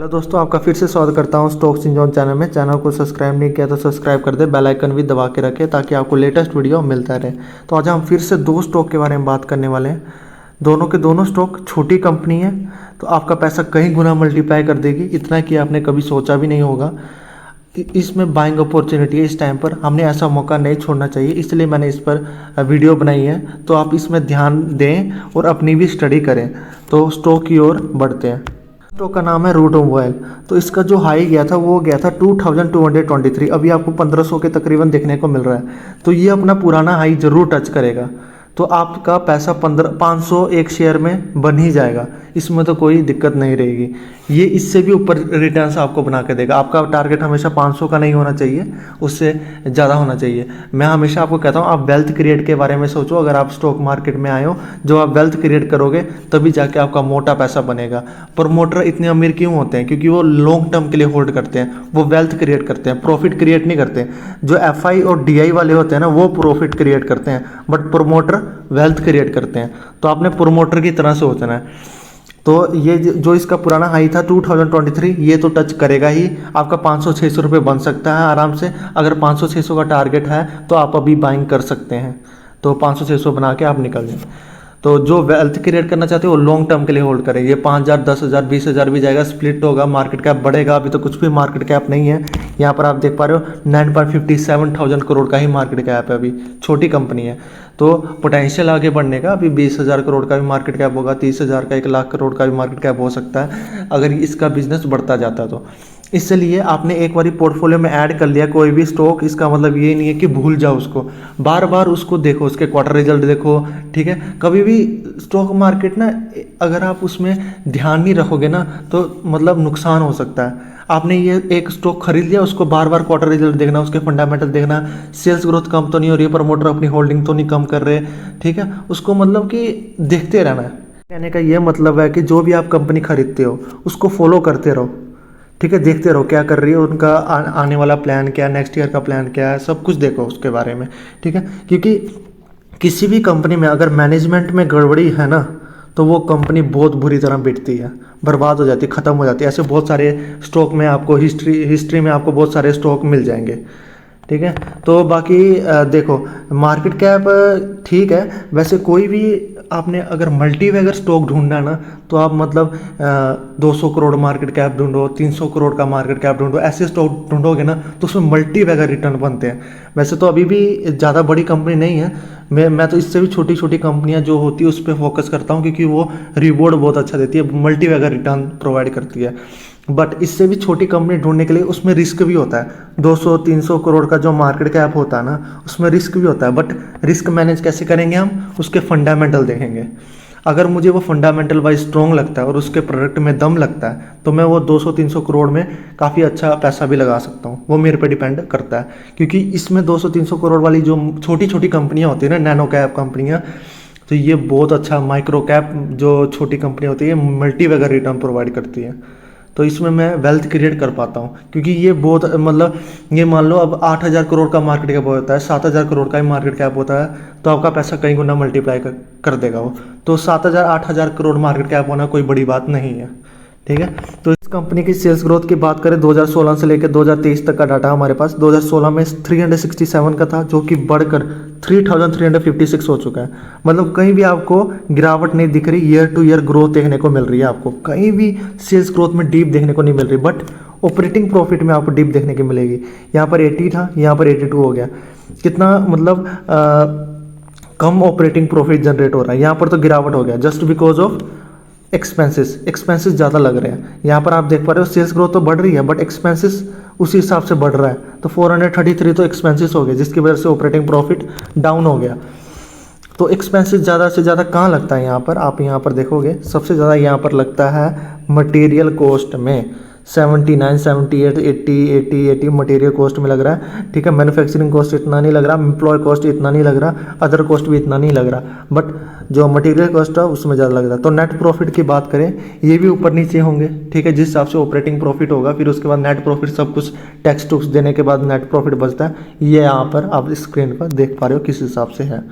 Hello दोस्तों, आपका फिर से स्वागत करता हूं स्टॉक्स इन जोन चैनल में। चैनल को सब्सक्राइब नहीं किया तो सब्सक्राइब कर दे, बेल आइकन भी दबा के रखें ताकि आपको लेटेस्ट वीडियो मिलता रहे। तो आज हम फिर से दो स्टॉक के बारे में बात करने वाले हैं। दोनों के दोनों स्टॉक छोटी कंपनी है, तो आपका पैसा कई गुना मल्टीप्लाई कर देगी, इतना कि आपने कभी सोचा भी नहीं होगा। इसमें बाइंग अपॉर्चुनिटी है। इस टाइम पर हमने ऐसा मौका नहीं छोड़ना चाहिए, इसलिए मैंने इस पर वीडियो बनाई है। तो आप इसमें ध्यान दें और अपनी भी स्टडी करें। तो स्टॉक की ओर बढ़ते हैं। स्टॉक का नाम है रूट मोबाइल। तो इसका जो हाई गया था वो गया था 2223। अभी आपको 1500 के तकरीबन देखने को मिल रहा है। तो ये अपना पुराना हाई जरूर टच करेगा, तो आपका पैसा 500 एक शेयर में बन ही जाएगा। इसमें तो कोई दिक्कत नहीं रहेगी। ये इससे भी ऊपर रिटर्न्स आपको बना के देगा। आपका टारगेट हमेशा 500 का नहीं होना चाहिए, उससे ज़्यादा होना चाहिए। मैं हमेशा आपको कहता हूँ, आप वेल्थ क्रिएट के बारे में सोचो। अगर आप स्टॉक मार्केट में आए हो, जो आप वेल्थ क्रिएट करोगे तभी जाके आपका मोटा पैसा बनेगा। प्रमोटर इतने अमीर क्यों होते हैं? क्योंकि वो लॉन्ग टर्म के लिए होल्ड करते हैं, वो वेल्थ क्रिएट करते हैं, प्रॉफिट क्रिएट नहीं करते। जो FI और DI वाले होते हैं ना, वो प्रॉफिट क्रिएट करते हैं, बट प्रमोटर वेल्थ क्रिएट करते हैं। तो आपने प्रमोटर की तरह से सोचना है। तो ये जो इसका पुराना हाई था 2023, ये तो टच करेगा ही। आपका 500-600 रुपये बन सकता है आराम से। अगर 500-600 का टारगेट है तो आप अभी बाइंग कर सकते हैं। तो 500-600 बना के आप निकल जाए। तो जो वेल्थ क्रिएट करना चाहते हो वो लॉन्ग टर्म के लिए होल्ड करें। ये 5000, 10,000, 20,000 भी जाएगा, स्प्लिट होगा, मार्केट कैप बढ़ेगा। अभी तो कुछ भी मार्केट कैप नहीं है। यहाँ पर आप देख पा रहे हो 9.57 करोड़ का ही मार्केट कैप है। अभी छोटी कंपनी है, तो पोटेंशियल आगे बढ़ने का। अभी 20,000 करोड़ का भी मार्केट कैप होगा, 30,000 का, 1 लाख करोड़ का भी मार्केट कैप हो सकता है अगर इसका बिजनेस बढ़ता जाता तो। इसलिए आपने एक बारी पोर्टफोलियो में ऐड कर लिया कोई भी स्टॉक, इसका मतलब ये नहीं है कि भूल जाओ उसको। बार बार उसको देखो, उसके क्वार्टर रिजल्ट देखो, ठीक है। कभी भी स्टॉक मार्केट ना, अगर आप उसमें ध्यान नहीं रखोगे ना, तो मतलब नुकसान हो सकता है। आपने ये एक स्टॉक खरीद लिया, उसको बार बार क्वार्टर रिजल्ट देखना, उसके फंडामेंटल देखना, सेल्स ग्रोथ कम तो नहीं हो रही है, प्रमोटर अपनी होल्डिंग तो नहीं कम कर रहे, ठीक है। उसको मतलब कि देखते रहना है। कहने का ये मतलब है कि जो भी आप कंपनी खरीदते हो उसको फॉलो करते रहो, ठीक है। देखते रहो क्या कर रही है, उनका आने वाला प्लान क्या है, नेक्स्ट ईयर का प्लान क्या है, सब कुछ देखो उसके बारे में, ठीक है। क्योंकि किसी भी कंपनी में अगर मैनेजमेंट में गड़बड़ी है ना, तो वो कंपनी बहुत बुरी तरह बिकती है, बर्बाद हो जाती है, ख़त्म हो जाती है। ऐसे बहुत सारे स्टॉक में आपको हिस्ट्री में आपको बहुत सारे स्टॉक मिल जाएंगे, ठीक है। तो बाकी देखो, मार्केट कैप ठीक है। वैसे कोई भी आपने अगर मल्टीवैगर स्टॉक ढूंढना है ना, तो आप मतलब 200 करोड़ मार्केट कैप ढूंढो, 300 करोड़ का मार्केट कैप ढूंढो, ऐसे स्टॉक ढूंढोगे ना तो उसमें मल्टीवैगर रिटर्न बनते हैं। वैसे तो अभी भी ज़्यादा बड़ी कंपनी नहीं है। मैं तो इससे भी छोटी छोटी कंपनियां जो होती है उस पर फोकस करता हूँ, क्योंकि वो रिवॉर्ड बहुत अच्छा देती है, मल्टीवैगर रिटर्न प्रोवाइड करती है। बट इससे भी छोटी कंपनी ढूंढने के लिए उसमें रिस्क भी होता है। 200-300 करोड़ का जो मार्केट कैप होता है ना, उसमें रिस्क भी होता है। बट रिस्क मैनेज कैसे करेंगे हम? उसके फंडामेंटल देखेंगे। अगर मुझे वो फंडामेंटल वाइज स्ट्रॉन्ग लगता है और उसके प्रोडक्ट में दम लगता है, तो मैं वो 200-300 करोड़ में काफ़ी अच्छा पैसा भी लगा सकता हूँ। वो मेरे पे डिपेंड करता है, क्योंकि इसमें 200-300 करोड़ वाली जो छोटी छोटी कंपनियाँ होती है ना, नैनो कैप कंपनियाँ, तो ये बहुत अच्छा, माइक्रो कैप जो छोटी कंपनी होती है, मल्टीवैगर रिटर्न प्रोवाइड करती है। तो इसमें मैं वेल्थ क्रिएट कर पाता हूँ, क्योंकि ये बहुत मतलब, ये मान लो अब 8,000 करोड़ का मार्केट कैप होता है, 7,000 करोड़ का ही मार्केट कैप होता है, तो आपका पैसा कई गुना मल्टीप्लाई कर देगा वो। तो 7,000-8,000 करोड़ मार्केट कैप होना कोई बड़ी बात नहीं है, ठीक है। तो इस कंपनी की सेल्स ग्रोथ की बात करें, 2016 से लेकर 2023 तक का डाटा हमारे पास। 2016 में 367 का था, जो कि बढ़कर 3,356 हो चुका है। मतलब कहीं भी आपको गिरावट नहीं दिख रही, ईयर टू ईयर ग्रोथ देखने को मिल रही है आपको। कहीं भी सेल्स ग्रोथ में डीप देखने को नहीं मिल रही, बट ऑपरेटिंग प्रॉफिट में आपको डीप देखने की मिलेगी। यहाँ पर 80 था, यहाँ पर 82 हो गया। कितना मतलब कम ऑपरेटिंग प्रॉफिट जनरेट हो रहा है। यहाँ पर तो गिरावट हो गया, जस्ट बिकॉज ऑफ एक्सपेंसेस ज़्यादा लग रहे हैं। यहाँ पर आप देख पा रहे हो सेल्स ग्रोथ तो बढ़ रही है, बट एक्सपेंसेस उसी हिसाब से बढ़ रहा है। तो 433 तो एक्सपेंसेस हो गए, जिसकी वजह से ऑपरेटिंग प्रॉफिट डाउन हो गया। तो एक्सपेंसेस ज़्यादा से ज़्यादा कहाँ लगता है? यहाँ पर आप यहाँ पर देखोगे, सबसे ज़्यादा यहाँ पर लगता है मटेरियल कॉस्ट में। 79, 78, 80 मटेरियल कॉस्ट में लग रहा है, ठीक है। मैन्युफैक्चरिंग कॉस्ट इतना नहीं लग रहा, एम्प्लॉय कॉस्ट इतना नहीं लग रहा, अदर कॉस्ट भी इतना नहीं लग रहा, बट जो मटेरियल कॉस्ट है उसमें ज़्यादा लग रहा है। तो नेट प्रॉफिट की बात करें, ये भी ऊपर नीचे होंगे, ठीक है। जिस हिसाब से ऑपरेटिंग प्रॉफिट होगा, फिर उसके बाद नेट प्रॉफिट, सब कुछ टैक्स टूक्स देने के बाद नेट प्रॉफिट बचता है। ये यहाँ पर आप स्क्रीन पर देख पा रहे हो किस हिसाब से है।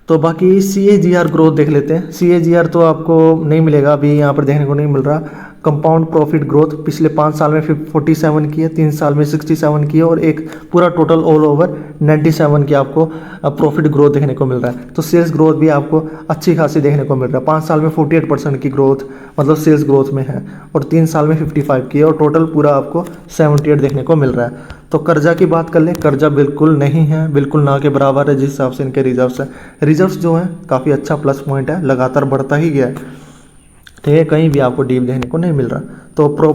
तो बाकी CAGR ग्रोथ देख लेते हैं। CAGR तो आपको नहीं मिलेगा, अभी यहाँ पर देखने को नहीं मिल रहा। कंपाउंड प्रॉफिट ग्रोथ पिछले 5 साल में 47 की है, 3 साल में 67 की है और एक पूरा टोटल ऑल ओवर 97 की आपको प्रॉफिट ग्रोथ देखने को मिल रहा है। तो सेल्स ग्रोथ भी आपको अच्छी खासी देखने को मिल रहा है। 5 साल में 48% की ग्रोथ मतलब सेल्स ग्रोथ में है और 3 साल में 55 की है और टोटल पूरा आपको 78 देखने को मिल रहा है। तो कर्जा की बात कर लें, कर्जा बिल्कुल नहीं है, बिल्कुल ना के बराबर है जिस हिसाब से इनके रिजर्व्स है। रिजर्व्स जो है काफ़ी अच्छा प्लस पॉइंट है, लगातार बढ़ता ही गया है, ठीक है, कहीं भी आपको डीप देखने को नहीं मिल रहा। तो प्रो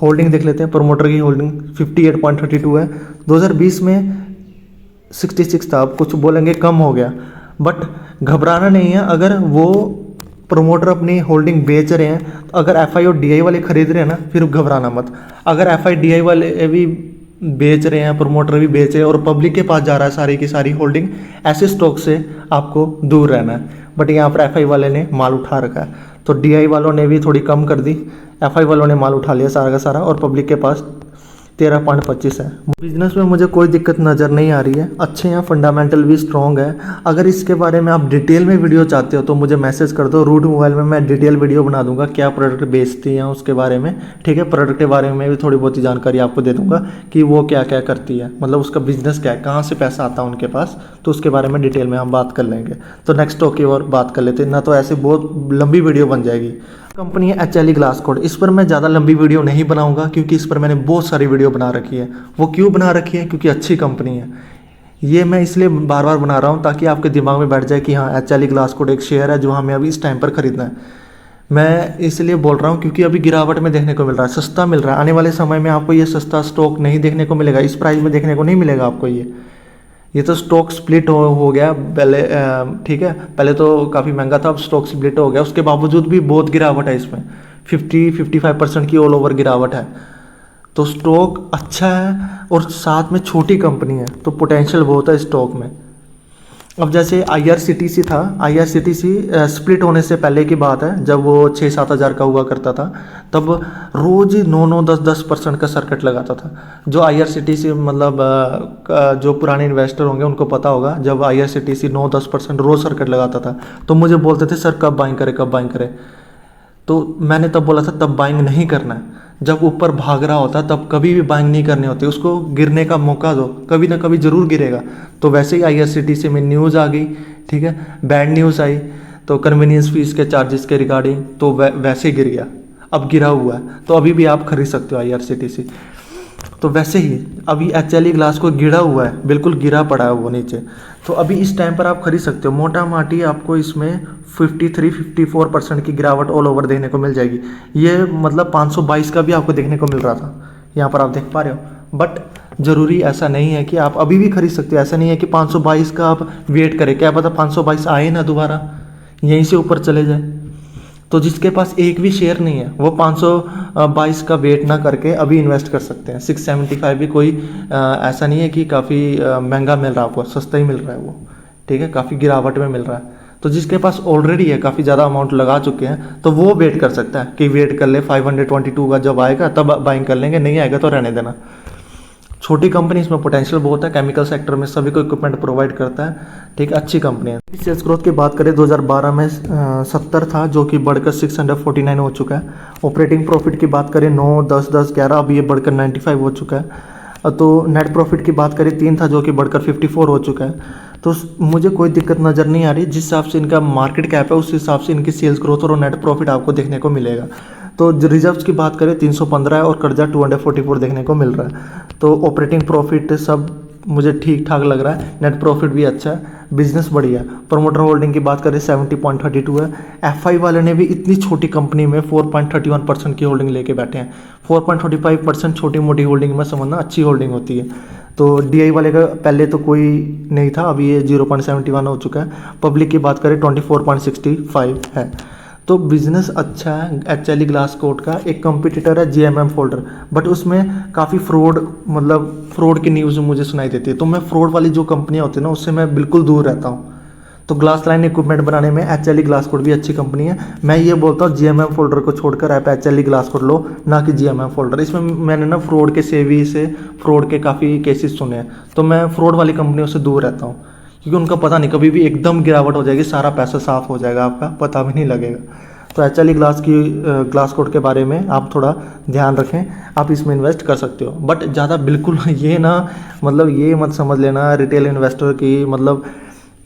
होल्डिंग देख लेते हैं। प्रोमोटर की होल्डिंग 58.32 है। 2020 में 66 था, अब कुछ बोलेंगे कम हो गया, बट घबराना नहीं है। अगर वो प्रोमोटर अपनी होल्डिंग बेच रहे हैं, तो अगर एफआई और डीआई वाले खरीद रहे हैं ना, फिर घबराना मत। अगर एफआई डीआई वाले भी बेच रहे हैं, प्रोमोटर भी बेच रहे हैं और पब्लिक के पास जा रहा है सारी की सारी होल्डिंग, ऐसे स्टॉक से आपको दूर रहना है। बट यहाँ पर एफआई वाले ने माल उठा रखा है, तो डीआई वालों ने भी थोड़ी कम कर दी, एफआई वालों ने माल उठा लिया सारा का सारा और पब्लिक के पास 13.25 है। बिजनेस में मुझे कोई दिक्कत नज़र नहीं आ रही है, अच्छे हैं, फंडामेंटल भी स्ट्रॉन्ग है। अगर इसके बारे में आप डिटेल में वीडियो चाहते हो तो मुझे मैसेज कर दो, रूट मोबाइल में मैं डिटेल वीडियो बना दूंगा, क्या प्रोडक्ट बेचती हैं उसके बारे में, ठीक है। प्रोडक्ट के बारे में भी थोड़ी बहुत ही जानकारी आपको दे दूंगा कि वो क्या क्या करती है, मतलब उसका बिजनेस क्या है, कहाँ से पैसा आता है उनके पास, तो उसके बारे में डिटेल में हम बात कर लेंगे। तो नेक्स्ट स्टॉक की और बात कर लेते हैं, ना तो ऐसे बहुत लंबी वीडियो बन जाएगी। कंपनी है HLE ग्लास कोड, इस पर मैं ज़्यादा लंबी वीडियो नहीं बनाऊंगा क्योंकि इस पर मैंने बहुत सारी वीडियो बना रखी है। वो क्यों बना रखी है? क्योंकि अच्छी कंपनी है। ये मैं इसलिए बार बार बना रहा हूँ ताकि आपके दिमाग में बैठ जाए कि हाँ HLE ग्लास कोड एक शेयर है जो हमें अभी इस टाइम पर खरीदना है। मैं इसलिए बोल रहा हूँ क्योंकि अभी गिरावट में देखने को मिल रहा है, सस्ता मिल रहा है। आने वाले समय में आपको ये सस्ता स्टॉक नहीं देखने को मिलेगा, इस प्राइस में देखने को नहीं मिलेगा आपको। ये तो स्टॉक स्प्लिट हो गया पहले, ठीक है, पहले तो काफ़ी महंगा था, अब स्टॉक स्प्लिट हो गया, उसके बावजूद भी बहुत गिरावट है इसमें, 50-55% की ऑल ओवर गिरावट है। तो स्टॉक अच्छा है और साथ में छोटी कंपनी है, तो पोटेंशियल बहुत है स्टॉक में। अब जैसे IRCTC था, IRCTC स्प्लिट होने से पहले की बात है, जब वो 6-7 हज़ार का हुआ करता था, तब रोज़ 9-10% का सर्किट लगाता था। जो IRCTC मतलब जो पुराने इन्वेस्टर होंगे उनको पता होगा, जब IRCTC 9-10% रोज़ सर्किट लगाता था तो मुझे बोलते थे सर कब बाइंग करें, कब बाइंग करें। तो मैंने तब बोला था तब बाइंग नहीं करना है, जब ऊपर भाग रहा होता तब कभी भी बाइंग नहीं करनी होती, उसको गिरने का मौका दो, कभी ना कभी ज़रूर गिरेगा। तो वैसे ही IRCTC में न्यूज़ आ गई, ठीक है, बैड न्यूज़ आई, तो कन्वीनियंस फीस के चार्जेस के रिगार्डिंग, तो वैसे ही गिर गया, अब गिरा हुआ है, तो अभी भी आप खरीद सकते हो IRCTC। तो वैसे ही अभी HLE ग्लास को गिरा हुआ है, बिल्कुल गिरा पड़ा है वो नीचे, तो अभी इस टाइम पर आप खरीद सकते हो। मोटा माटी आपको इसमें 53-54% की गिरावट ऑल ओवर देखने को मिल जाएगी। ये मतलब 522 का भी आपको देखने को मिल रहा था, यहाँ पर आप देख पा रहे हो। बट ज़रूरी ऐसा नहीं है कि आप अभी भी खरीद सकते हो, ऐसा नहीं है कि 522 का आप वेट करें, क्या पता 522 आए ना दोबारा, यहीं से ऊपर चले जाए। तो जिसके पास एक भी शेयर नहीं है वो 522 का वेट ना करके अभी इन्वेस्ट कर सकते हैं। 675 भी कोई ऐसा नहीं है कि काफ़ी महंगा मिल रहा है आपको, सस्ता ही मिल रहा है वो, ठीक है, काफ़ी गिरावट में मिल रहा है। तो जिसके पास ऑलरेडी है, काफ़ी ज़्यादा अमाउंट लगा चुके हैं, तो वो वेट कर सकता है कि वेट कर ले 522 का जब आएगा तब बाइंग कर लेंगे, नहीं आएगा तो रहने देना। छोटी कंपनी, इसमें पोटेंशियल बहुत है, केमिकल सेक्टर में सभी को इक्विपमेंट प्रोवाइड करता है, ठीक, अच्छी कंपनी है। सेल्स ग्रोथ की बात करें 2012 में 70 था, जो कि बढ़कर 649 हो चुका है। ऑपरेटिंग प्रॉफिट की बात करें 9, 10, 10, 11, अब ये बढ़कर 95 हो चुका है। तो नेट प्रॉफिट की बात करें 3 था, जो कि बढ़कर 54 हो चुका है। तो मुझे कोई दिक्कत नज़र नहीं आ रही, जिस हिसाब से इनका मार्केट कैप है उस हिसाब से इनकी सेल्स ग्रोथ और नेट प्रॉफिट आपको देखने को मिलेगा। तो रिजर्व्स की बात करें 315 है और कर्जा 244 देखने को मिल रहा है। तो ऑपरेटिंग प्रॉफिट सब मुझे ठीक ठाक लग रहा है, नेट प्रॉफिट भी अच्छा है, बिजनेस बढ़िया है। प्रमोटर होल्डिंग की बात करें 70.32 है। एफआई वाले ने भी इतनी छोटी कंपनी में 4.31% की होल्डिंग लेके बैठे हैं। 4.45% छोटी मोटी होल्डिंग में समझना अच्छी होल्डिंग होती है। तो डीआई वाले का पहले तो कोई नहीं था, अभी ये 0.71 हो चुका है। पब्लिक की बात करें 24.65 है। तो बिज़नेस अच्छा है। HLE ग्लास कोड का एक कंपटीटर है GMM फोल्डर, बट उसमें काफ़ी फ्रॉड की न्यूज़ मुझे सुनाई देती है। तो मैं फ्रॉड वाली जो कंपनियाँ होती है ना, उससे मैं बिल्कुल दूर रहता हूँ। तो ग्लास लाइन इक्विपमेंट बनाने में HLE ग्लास कोड भी अच्छी कंपनी है। मैं ये बोलता हूँ GMM फोल्डर को छोड़कर आप HLE ग्लास कोड लो, ना कि GMM फोल्डर। इसमें मैंने ना फ्रॉड के सेवी से फ्रॉड के काफ़ी केसेस सुने हैं, तो मैं फ्रॉड वाली कंपनियों से दूर रहता हूँ, क्योंकि उनका पता नहीं, कभी भी एकदम गिरावट हो जाएगी, सारा पैसा साफ हो जाएगा, आपका पता भी नहीं लगेगा। तो HLE ग्लास कोट के बारे में आप थोड़ा ध्यान रखें, आप इसमें इन्वेस्ट कर सकते हो। बट ज़्यादा बिल्कुल ये ना, मतलब ये मत समझ लेना रिटेल इन्वेस्टर की मतलब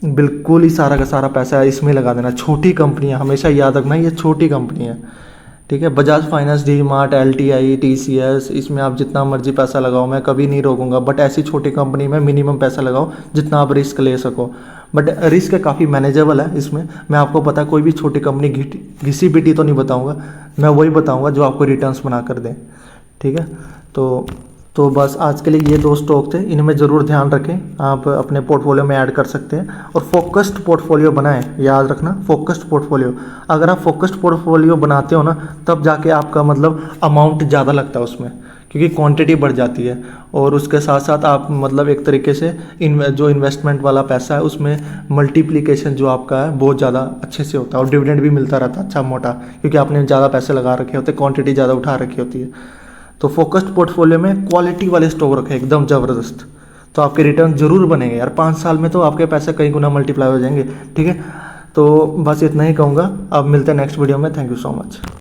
बिल्कुल ही सारा का सारा पैसा इसमें लगा देना। छोटी कंपनी है, हमेशा याद रखना ये छोटी कंपनी है, ठीक है। Bajaj finance, D mart, LTI, TCS, इसमें आप जितना मर्जी पैसा लगाओ, मैं कभी नहीं रोकूंगा। बट ऐसी छोटी कंपनी में मिनिमम पैसा लगाओ जितना आप रिस्क ले सको। बट रिस्क काफ़ी मैनेजेबल है इसमें। मैं आपको पता है कोई भी छोटी कंपनी घिसी पिटी तो नहीं बताऊंगा, मैं वही बताऊंगा जो आपको रिटर्न्स बना कर दें, ठीक है। तो बस आज के लिए ये 2 स्टॉक थे, इनमें ज़रूर ध्यान रखें, आप अपने पोर्टफोलियो में ऐड कर सकते हैं। और फोकस्ड पोर्टफोलियो बनाएं, याद रखना फोकस्ड पोर्टफोलियो। अगर आप फोकस्ड पोर्टफोलियो बनाते हो ना, तब जाके आपका मतलब अमाउंट ज़्यादा लगता है उसमें, क्योंकि क्वांटिटी बढ़ जाती है। और उसके साथ साथ आप मतलब एक तरीके से जो इन्वेस्टमेंट वाला पैसा है उसमें मल्टीप्लिकेशन जो आपका है बहुत ज़्यादा अच्छे से होता है, और डिविडेंड भी मिलता रहता है अच्छा मोटा, क्योंकि आपने ज़्यादा पैसे लगा रखे होते, क्वांटिटी ज़्यादा उठा रखी होती है। तो फोकस्ड पोर्टफोलियो में क्वालिटी वाले स्टॉक रखें एकदम ज़बरदस्त, तो आपके रिटर्न जरूर बनेंगे यार। 5 साल में तो आपके पैसे कई गुना मल्टीप्लाई हो जाएंगे, ठीक है। तो बस इतना ही कहूँगा, अब मिलते हैं नेक्स्ट वीडियो में। Thank you so much.